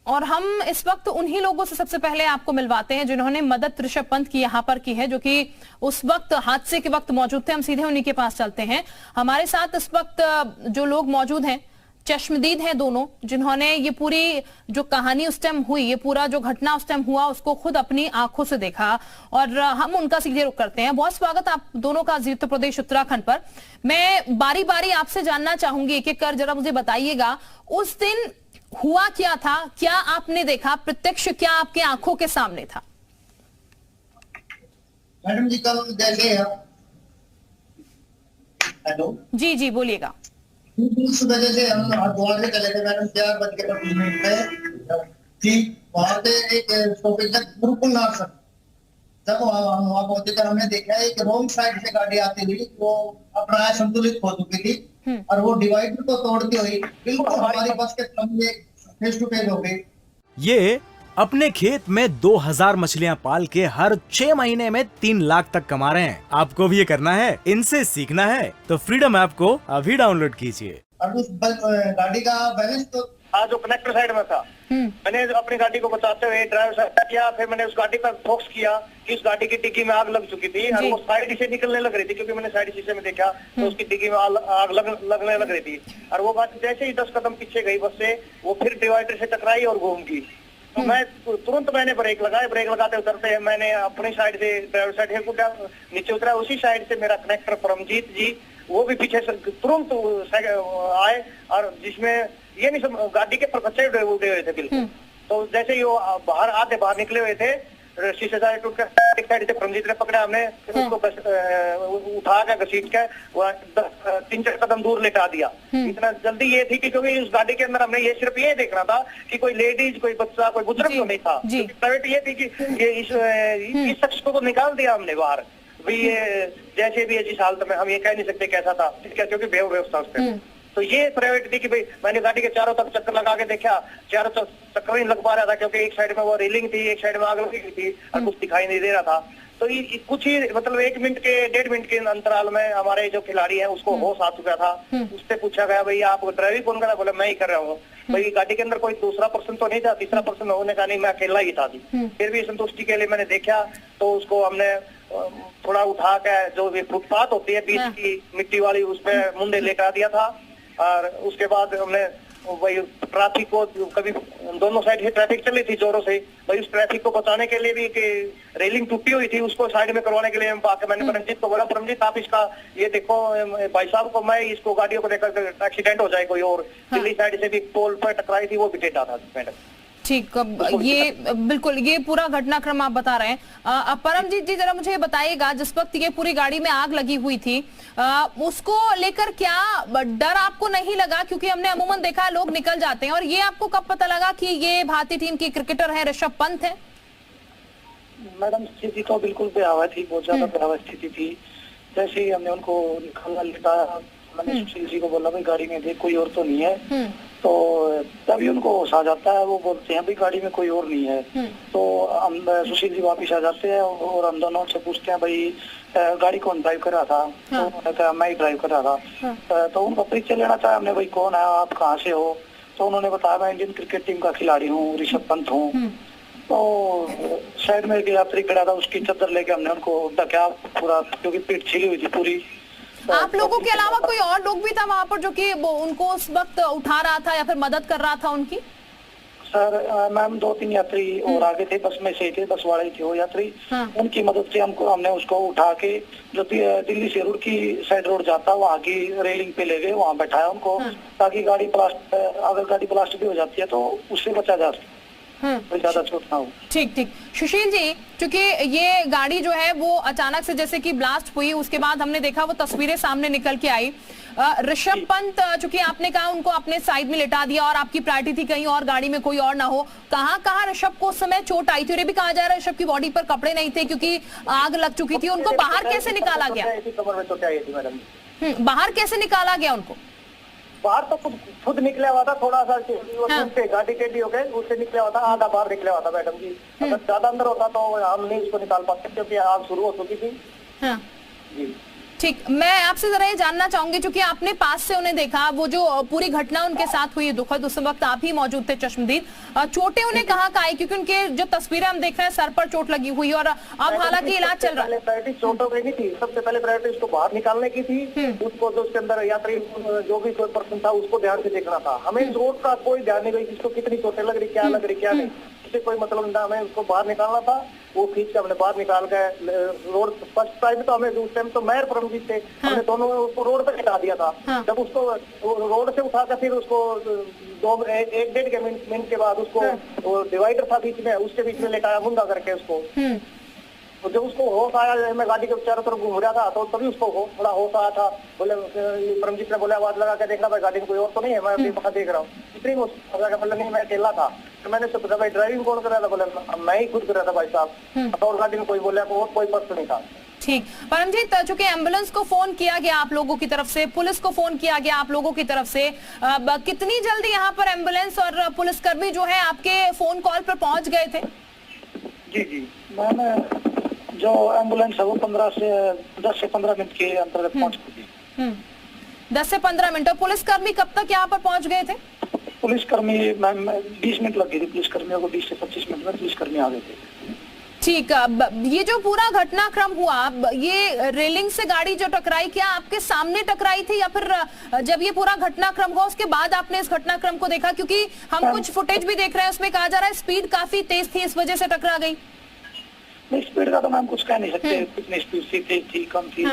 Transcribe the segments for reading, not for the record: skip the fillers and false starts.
और हम इस वक्त उन्हीं लोगों से सबसे पहले आपको मिलवाते हैं जिन्होंने मदद ऋषभ पंत की यहाँ पर की है, जो कि उस वक्त हादसे के वक्त मौजूद थे। हम सीधे उन्हीं के पास चलते हैं। हमारे साथ इस वक्त जो लोग मौजूद हैं, चश्मदीद हैं दोनों, जिन्होंने ये पूरी जो कहानी उस टाइम हुई, ये पूरा जो घटना उस टाइम हुआ, उसको खुद अपनी आंखों से देखा। और हम उनका सीधे रुख करते हैं। बहुत स्वागत आप दोनों का जी उत्तर प्रदेश उत्तराखंड पर। मैं बारी बारी आपसे जानना चाहूंगी, एक एक कर जरा मुझे बताइएगा, उस दिन हुआ क्या था, क्या आपने देखा, प्रत्यक्ष क्या आपके आंखों के सामने था? मैडम जी, कल जैसे हेलो जी जी बोलिएगा। सुबह जैसे हम हरिद्वार से चले थे मैडम, 4:25 पे ठीक वहां पे एक स्टॉपेज तक गुरुकुल नाथ सर, जब हम वहां पहुंचे तो हमने देखा एक रोंग साइड से गाड़ी आती हुई, वो अपना संतुलित हो चुकी थी और वो डिवाइडर को तोड़ती हुई बिल्कुल हमारी बस के सामने फेस टू फेस हो गई। ये अपने खेत में 2000 मछलियां पाल के हर 6 महीने में 3 लाख तक कमा रहे हैं। आपको भी ये करना है, इनसे सीखना है तो फ्रीडम ऐप को अभी डाउनलोड कीजिए। और उस गाड़ी का बैलेंस तो जो कनेक्टर साइड में था, मैंने अपनी गाड़ी को बचाते हुए ड्राइवर साइड किया, फिर मैंने उस गाड़ी पर फोकस किया कि उस गाड़ी की डिग्गी में आग लग चुकी थी और वो साइड से निकलने लग रही थी, क्योंकि मैंने साइड शीशे में देखा तो उसकी डिग्गी में आग लगने लग रही थी। और वो बात जैसे ही 10 कदम पीछे गई बस से, वो फिर डिवाइडर से टकराई और घूम गई। तो मैं तुरंत मैंने ब्रेक लगाया, ब्रेक लगाते उतरते मैंने अपनी साइड से ड्राइवर साइड से नीचे उतरा। उसी साइड से मेरा कनेक्टर परमजीत जी, वो भी पीछे से तुरंत आए, और जिसमें ये नहीं सब गाड़ी के परखच्चे उड़े हुए थे बिल्कुल। तो जैसे ही वो बाहर निकले हुए थे, शीशे साइड टूट कर एक साइड से परमजीत ने पकड़ा, हमने फिर उसको उठा कर घसीट के 3-4 कदम दूर लेटा दिया। इतना जल्दी ये थी कि क्योंकि उस गाड़ी के अंदर हमने ये सिर्फ ये देखना था कि कोई लेडीज, कोई बच्चा, कोई बुजुर्ग तो नहीं था। प्राइवेट ये थी कि ये इस शख्स को निकाल दिया हमने बाहर भी, जैसे भी जिस हालत में हम ये कह नहीं सकते कैसा था, क्योंकि बेहोश था उसके। तो ये प्राइवेट थी कि भाई मैंने गाड़ी के चारों तरफ चक्कर लगा के देखा, चारों तरफ चक्कर नहीं लग पा रहा था, क्योंकि एक साइड में वो रेलिंग थी, एक साइड में आग लगी थी और कुछ दिखाई नहीं दे रहा था। तो ये कुछ ही मतलब 1 मिनट के 1.5 मिनट के अंतराल में हमारे जो खिलाड़ी है उसको होश आ चुका था। उससे पूछा गया, भाई आप ड्राइविंग कौन कर रहा है? बोला मैं ही कर रहा हूँ। भाई गाड़ी के अंदर कोई दूसरा पर्सन तो नहीं था, तीसरा पर्सन होने का नहीं, मैं अकेला ही था। फिर भी संतुष्टि के लिए मैंने देखा तो उसको हमने थोड़ा उठा के, जो फुटपाथ होती है बीच की मिट्टी वाली, उसमें मुंडे लेकर दिया था। और उसके बाद हमने वही ट्रैफिक को, कभी दोनों साइड से ट्रैफिक चली थी जोरों से, भाई उस ट्रैफिक को बचाने के लिए भी कि रेलिंग टूटी हुई थी, उसको साइड में करवाने के लिए मैंने परमजीत को बोला, परमजीत आप इसका ये देखो भाई साहब को, मैं इसको गाड़ियों को लेकर एक्सीडेंट हो जाए कोई और। दिल्ली साइड से भी पोल पर टकराई थी, वो भी टेढ़ा था मैडम। ठीक, ये बिल्कुल ये पूरा घटनाक्रम आप बता रहे हैं। परमजीत जी, जरा मुझे बताइएगा, जिस वक्त ये पूरी गाड़ी में आग लगी हुई थी, उसको लेकर क्या डर आपको नहीं लगा? क्योंकि हमने अमूमन देखा है लोग निकल जाते हैं, और ये आपको कब पता लगा कि ये भारतीय टीम की क्रिकेटर है, ऋषभ पंत है? मैडम स्थिति तो बिल्कुल भयावह थी, बहुत ज्यादा भयावह स्थिति थी। जैसे ही हमने उनको निकालना लिटाया, मैंने सुशील जी को बोला भाई गाड़ी में देख कोई और तो नहीं है। तो तभी उनको होश आ जाता है, वो बोलते हैं भाई गाड़ी में कोई और नहीं है। तो हम सुशील जी वापिस आ जाते हैं और हम दोनों से पूछते हैं भाई गाड़ी कौन ड्राइव कर रहा था? तो उन्होंने कहा मैं ही ड्राइव कर रहा था। तो उनका परिचय लेना चाहे हमने, भाई कौन है आप, कहाँ से हो? तो उन्होंने बताया मैं इंडियन क्रिकेट टीम का खिलाड़ी हूँ, ऋषभ पंत हूँ। तो साइड में एक यात्री खड़ा था, उसकी चादर लेके हमने उनको ढका पूरा, क्योंकि पीठ छिली हुई थी पूरी। आप लोगों के अलावा कोई और लोग भी था वहां पर जो कि उनको उस वक्त उठा रहा था या फिर मदद कर रहा था उनकी? सर मैम 2-3 यात्री और आगे थे, बस में से थे, बस वाले थे वो यात्री। उनकी मदद से हमने उसको उठा के जो दिल्ली से रुड़की साइड रोड जाता वहाँ की रेलिंग पे ले गए, वहाँ बैठाया उनको, ताकि गाड़ी ब्लास्ट, अगर गाड़ी ब्लास्ट भी हो जाती है तो उससे बचा जा सके, ज्यादा चोट ना हो। ठीक ठीक। सुशील जी, क्योंकि ये गाड़ी जो है वो अचानक से जैसे कि ब्लास्ट हुई, उसके बाद हमने देखा वो तस्वीरें सामने निकल के आई। ऋषभ पंत, चूंकि आपने कहा उनको अपने साइड में लिटा दिया और आपकी प्रायोरिटी थी कहीं और गाड़ी में कोई और ना हो, कहाँ ऋषभ को उस समय चोट आई थी? और ये भी कहा जा रहा है ऋषभ की बॉडी पर कपड़े नहीं थे क्योंकि आग लग चुकी थी। उनको बाहर कैसे निकाला गया? बाहर कैसे निकाला गया उनको? बाहर तो खुद निकला हुआ था, थोड़ा सा गाड़ी टेढ़ी हो गई, उससे निकला हुआ था, आधा बाहर निकला हुआ था मैडम जी। अगर ज्यादा अंदर होता तो हम नहीं उसको निकाल पाते, क्योंकि आग शुरू हो चुकी थी। जी ठीक, मैं आपसे जरा ये जानना चाहूंगी, क्योंकि आपने पास से उन्हें देखा, वो जो पूरी घटना उनके साथ हुई दुखद, उस वक्त आप ही मौजूद थे चश्मदीद। चोटें उन्हें कहाँ का आई, क्योंकि उनके जो तस्वीरें हम देख रहे हैं सर पर चोट लगी हुई और अब हालांकि इलाज चल रहा है। प्रायोरिटी चोटों की नहीं थी, सबसे पहले प्रायोरिटी उसको बाहर निकालने की थी। उसको जो उसके अंदर यात्री जो भी कोई पर्सन था उसको ध्यान से देखना था। हमें इस रोड का कोई ध्यान नहीं गई, किसको कितनी चोटें लग रही, क्या लग रही, क्या नहीं, इससे कोई मतलब नहीं। हमें उसको बाहर निकालना था, वो खींच के हमने बाहर निकाल के रोड फर्स्ट टाइम तो हमें उस टाइम तो मेयर परमजीत थे, हमने दोनों उसको रोड पे हटा दिया था। जब उसको रोड से उठा कर फिर उसको 1-1.5 मिनट के बाद उसको डिवाइडर था बीच में, उसके बीच में लेटाया मुंडा करके उसको। तो जब उसको होश आया, मैं गाड़ी के चारों तरफ घूम रहा था, तो तभी उसको थोड़ा होश आया था। बोले परमजीत ने बोला आवाज लगा के देखना भाई गाड़ी में कोई और तो नहीं है, मैं अभी पता देख रहा हूँ। इतनी बोला नहीं मैं अकेला था। तो मैंने उससे पूछा भाई ड्राइविंग कौन कर रहा था, बोले मैं ही खुद कर रहा था भाई साहब, और गाड़ी में कोई बोला और कोई पर्सन नहीं था। ठीक, परमजीत, चूंकि एम्बुलेंस को फोन किया गया आप लोगों की तरफ से, पुलिस को फोन किया गया आप लोगों की तरफ से, कितनी जल्दी यहाँ पर एम्बुलेंस और पुलिसकर्मी जो है आपके फोन कॉल पर पहुंच गए थे? जी, मैंने जो एम्बुलेंस है वो 10 से 15 मिनट के अंतर्गत पहुंच गई। 10 से 15 मिनट। और पुलिसकर्मी कब तक यहाँ पर पहुंच गए थे? पुलिसकर्मी 20 मिनट लग गई थी, पुलिसकर्मियों को 20 से 25 मिनट में पुलिसकर्मी आ गए थे। ठीक, ये जो पूरा घटनाक्रम हुआ, ये रेलिंग से गाड़ी जो टकराई, क्या आपके सामने टकराई थी या फिर जब ये पूरा घटनाक्रम हुआ उसके बाद आपने इस घटनाक्रम को देखा? क्योंकि हम कुछ फुटेज भी देख रहे हैं, उसमें कहा जा रहा है स्पीड काफी तेज थी, इस वजह से टकरा गई। स्पीड का तो मैम कुछ कह नहीं सकते, कितनी स्पीड से तेज थी कम थी।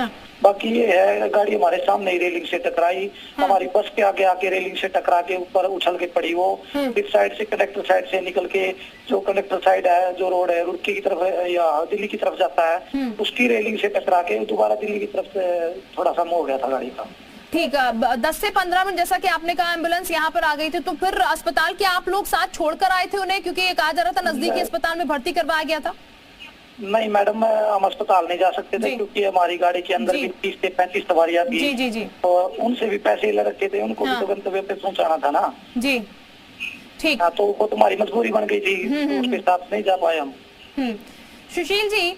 बाकी ये है गाड़ी हमारे सामने ही रेलिंग से टकराई, हमारी बस के आगे आके रेलिंग से टकरा के ऊपर उछल के पड़ी वो। इस साइड से कंडक्टर साइड से निकल के, जो कंडक्टर साइड है, जो रोड है रुड़की की तरफ या दिल्ली की तरफ जाता है, उसकी रेलिंग से टकरा के दोबारा दिल्ली की तरफ से थोड़ा सा मुंह हो गया था गाड़ी का। ठीक, 10 से 15 मिनट जैसा कि आपने कहा एम्बुलेंस यहाँ पर आ गई थी, तो फिर अस्पताल के आप लोग साथ छोड़कर आए थे उन्हें, क्योंकि ये कहा जा रहा था नजदीकी अस्पताल में भर्ती करवाया गया था? नहीं मैडम, हम अस्पताल नहीं जा सकते थे, क्योंकि हमारी गाड़ी के अंदर भी 30 से 35 सवारियां थी। जी। और उनसे भी पैसे ले रखे थे, उनको भी तो गंतव्य पे पहुंचाना था ना। जी, ठीक। तो वो तुम्हारी मजबूरी बन गई थी, उसके साथ नहीं जा पाए हम। सुशील जी,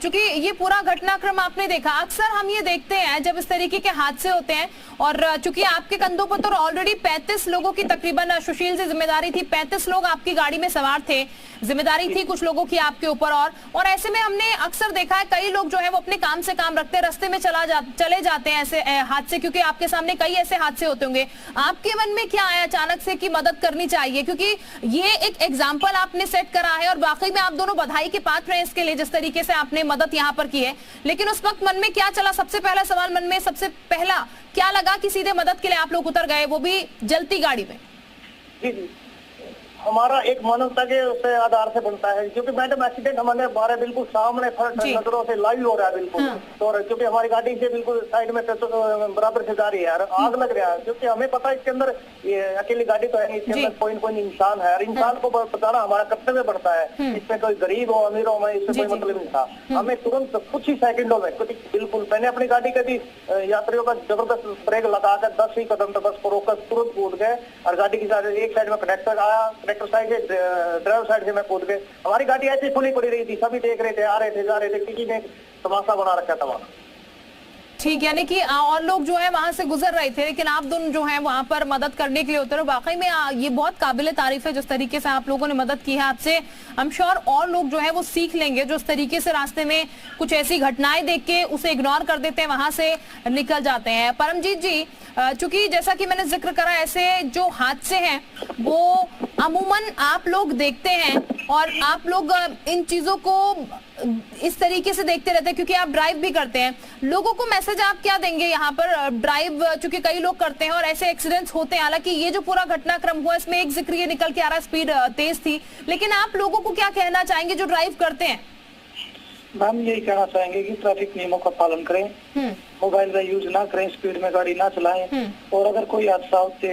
चूंकि ये पूरा घटनाक्रम आपने देखा, अक्सर हम ये देखते हैं जब इस तरीके के हादसे होते हैं, और चूंकि आपके कंधों पर तो ऑलरेडी 35 लोगों की तकरीबन सुशील से जिम्मेदारी थी, 35 लोग आपकी गाड़ी में सवार थे, जिम्मेदारी थी कुछ लोगों की आपके ऊपर, और ऐसे में हमने अक्सर देखा है कई लोग जो है वो अपने काम से काम रखते हैं, रास्ते में चले जाते हैं ऐसे हादसे, क्योंकि आपके सामने कई ऐसे हादसे होते होंगे। आपके मन में क्या आया अचानक से कि मदद करनी चाहिए, क्योंकि ये एक एग्जाम्पल आपने सेट करा है और वाकई में आप दोनों बधाई के पात्र हैं इसके लिए, जिस तरीके से आपने मदद यहाँ पर की है। लेकिन उस वक्त मन में क्या चला? सबसे पहला सवाल मन में सबसे पहला क्या लगा कि सीधे मदद के लिए आप लोग उतर गए, वो भी जलती गाड़ी में? जी, हमारा एक मानवता के उससे आधार से बनता है, क्योंकि मैडम एक्सीडेंट हमारे बिल्कुल सामने नजरों से लाइव हो रहा है बिल्कुल। तो क्योंकि हमारी गाड़ी से बिल्कुल साइड में बराबर से जा रही है, आग लग रहा है, क्योंकि हमें पता है इसके अंदर ये अकेली गाड़ी तो है नहीं, इसके अंदर कोई कोई इंसान है, और इंसान को बताना हमारा कर्तव्य बनता है। इसमें कोई गरीब हो अमीर हो, हमें इससे कोई मतलब नहीं था। हमें तुरंत कुछ ही सेकंडों में बिल्कुल, मैंने अपनी गाड़ी के भी यात्रियों का जबरदस्त ब्रेक लगाकर 10 ही कदम तक बस को रोककर तुरंत कूद गए, और गाड़ी की एक साइड में कंडक्टर आया, साइड से ड्राइवर साइड से मैं कूद गए। हमारी गाड़ी ऐसी खुली पड़ी रही थी, सभी देख रहे थे, आ रहे थे, जा रहे थे, किसी ने तमाशा बना रखा था वहां। ठीक, यानी कि और लोग जो है वहां से गुजर रहे थे, लेकिन आप दोनों जो है वहां पर मदद करने के लिए उतरे। वाकई में ये बहुत काबिले तारीफ है जिस तरीके से आप लोगों ने मदद की है। आपसे आई एम श्योर और लोग जो है वो सीख लेंगे, जो इस तरीके से रास्ते में कुछ ऐसी घटनाएं देख के उसे इग्नोर कर देते हैं, वहां से निकल जाते हैं। परमजीत जी, चूंकि जैसा कि मैंने जिक्र करा, ऐसे जो हादसे हैं वो अमूमन आप लोग देखते हैं और आप लोग इन चीजों को इस तरीके से देखते रहते हैं, क्योंकि आप ड्राइव भी करते हैं। लोगों को मैसेज आप क्या देंगे यहाँ पर? ड्राइव चूंकि कई लोग करते हैं और ऐसे एक्सीडेंट्स होते हैं, हालांकि ये जो पूरा घटनाक्रम हुआ इसमें एक जिक्र ये निकल के आ रहा है स्पीड तेज थी, लेकिन आप लोगों को क्या कहना चाहेंगे जो ड्राइव करते हैं? मैम यही कहना चाहेंगे कि ट्रैफिक नियमों का पालन करें, मोबाइल का यूज ना करें, स्पीड में गाड़ी ना चलाएं, और अगर कोई हादसा होते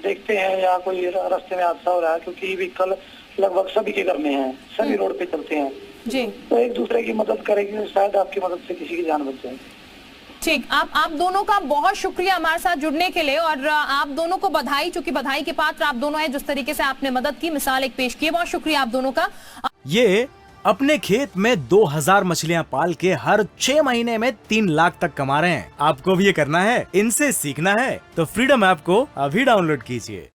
देखते हैं या कोई रास्ते में हादसा हो रहा है, क्योंकि व्हीकल लगभग सभी के घर में है, सभी रोड पे चलते हैं जी, तो एक दूसरे की मदद करेंगे, शायद आपकी मदद से किसी की जान बच जाए। ठीक, आप दोनों का बहुत शुक्रिया हमारे साथ जुड़ने के लिए, और आप दोनों को बधाई, चूंकि बधाई के पात्र आप दोनों हैं, जिस तरीके से आपने मदद की, मिसाल एक पेश की है। बहुत शुक्रिया आप दोनों का। ये अपने खेत में 2000 मछलियां पाल के हर 6 महीने में 3 लाख तक कमा रहे हैं। आपको भी ये करना है, इनसे सीखना है तो फ्रीडम ऐप को अभी डाउनलोड कीजिए।